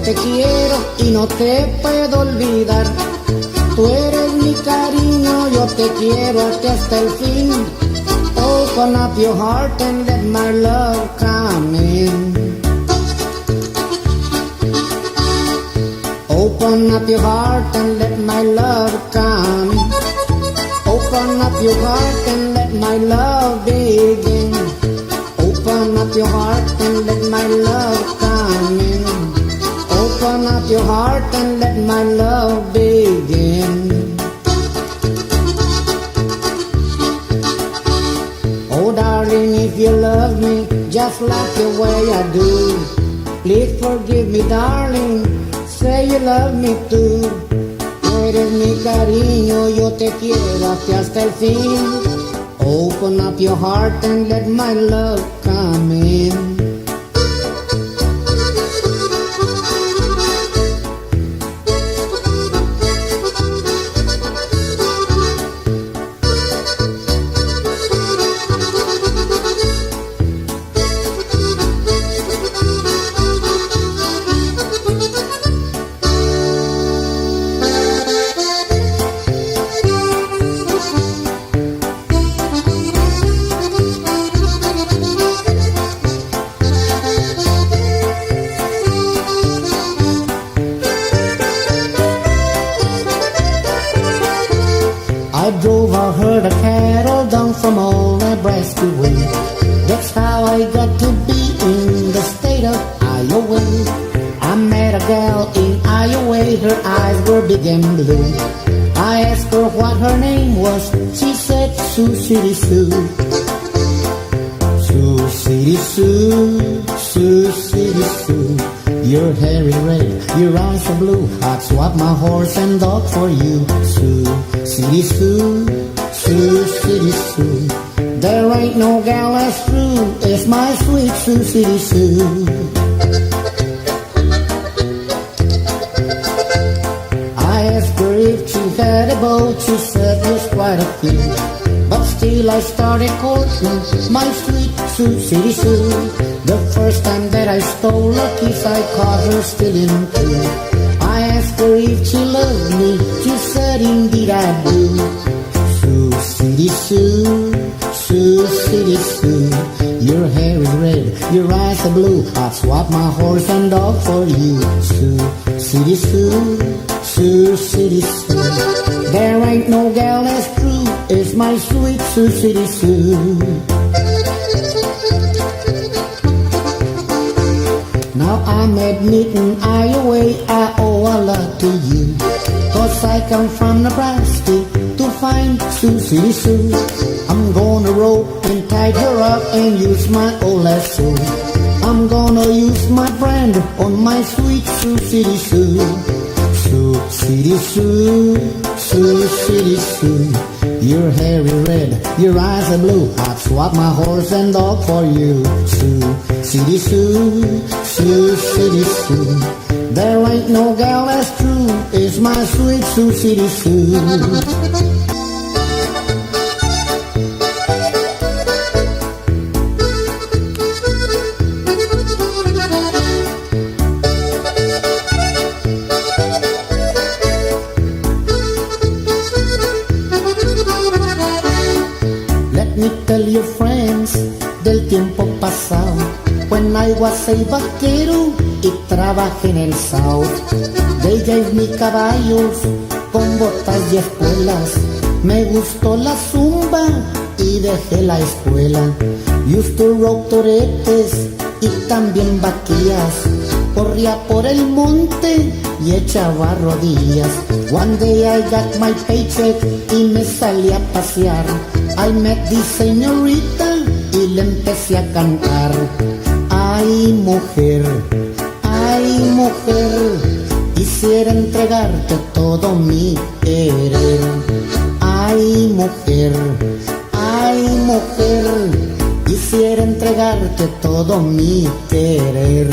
te quiero y no te puedo olvidar. Tú eres mi cariño, yo te quiero hasta el fin. Open up your heart and let my love come in. Open up your heart and let my love come in. Open up your heart and let my love begin. Open up your heart and let my love come in. Open up your heart and let my love begin. Oh darling, if you love me just like the way I do, please forgive me darling, say you love me too. Tú eres mi cariño, yo te quiero hasta el fin. Open up your heart and let my love come in. I drove a herd of cattle down from old Nebraska way. That's how I got to be in the state of Iowa. I met a gal in Iowa, her eyes were big and blue. I asked her what her name was, she said Sioux City Sue. Sioux City Sue, Sioux City Sue. Your hair is red, your eyes are blue. I'd swap my horse and dog for you. Sioux City Sue, Sioux City Sue. There ain't no gal as true as my sweet Sioux City Sue. I asked her if she had a boat, she said there's quite a few. But still I started courting my sweet Sioux City Sue. The first time that I stole a kiss, I caught her stealing too. I asked her if she loved me, she said indeed I do. Sioux City Sue, Sioux City Sue. Your hair is red, your eyes are blue. I'd swap my horse and dog for you. Sioux City Sue, Sioux City Sue. There ain't no gal as true as my sweet Sioux City Sue. Now I'm admitting Iowa, I owe a lot to you. Cause I come from Nebraska to find Sioux City Sue. I'm gonna rope and tie her up and use my old lasso. I'm gonna use my brand on my sweet Sioux City Sue. Sioux City Sue, Sioux City Sue. Your hair is red, your eyes are blue. I'd swap my horse and dog for you. Sioux City Sue, Sioux City Sue. There ain't no gal as true as my sweet Sioux City Sue. Let me tell your friends del tiempo pasado, when I was a vaquero y trabajé en el South. They gave me caballos con botas y espuelas. Me gustó la zumba y dejé la escuela. Used to rope toretes y también vaquillas. Corría por el monte y echaba rodillas. One day I got my paycheck y me salí a pasear. I met this señorita y le empecé a cantar. Ay mujer, quisiera entregarte todo mi querer. Ay mujer, quisiera entregarte todo mi querer.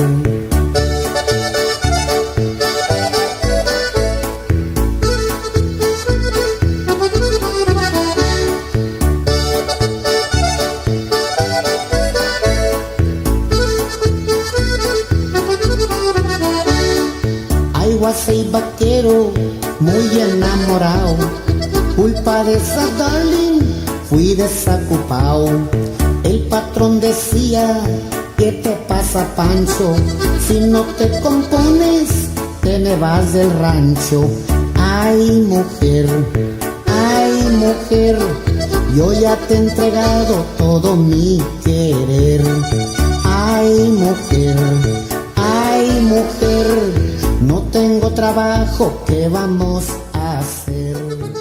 pasé vaquero, muy enamorado. Culpa de esa darling, fui desocupado. El patrón decía, ¿qué te pasa, Pancho? Si no te compones, te me vas del rancho. Ay, mujer, yo ya te he entregado todo mi querer. Ay, mujer, no tengo trabajo, ¿qué vamos a hacer?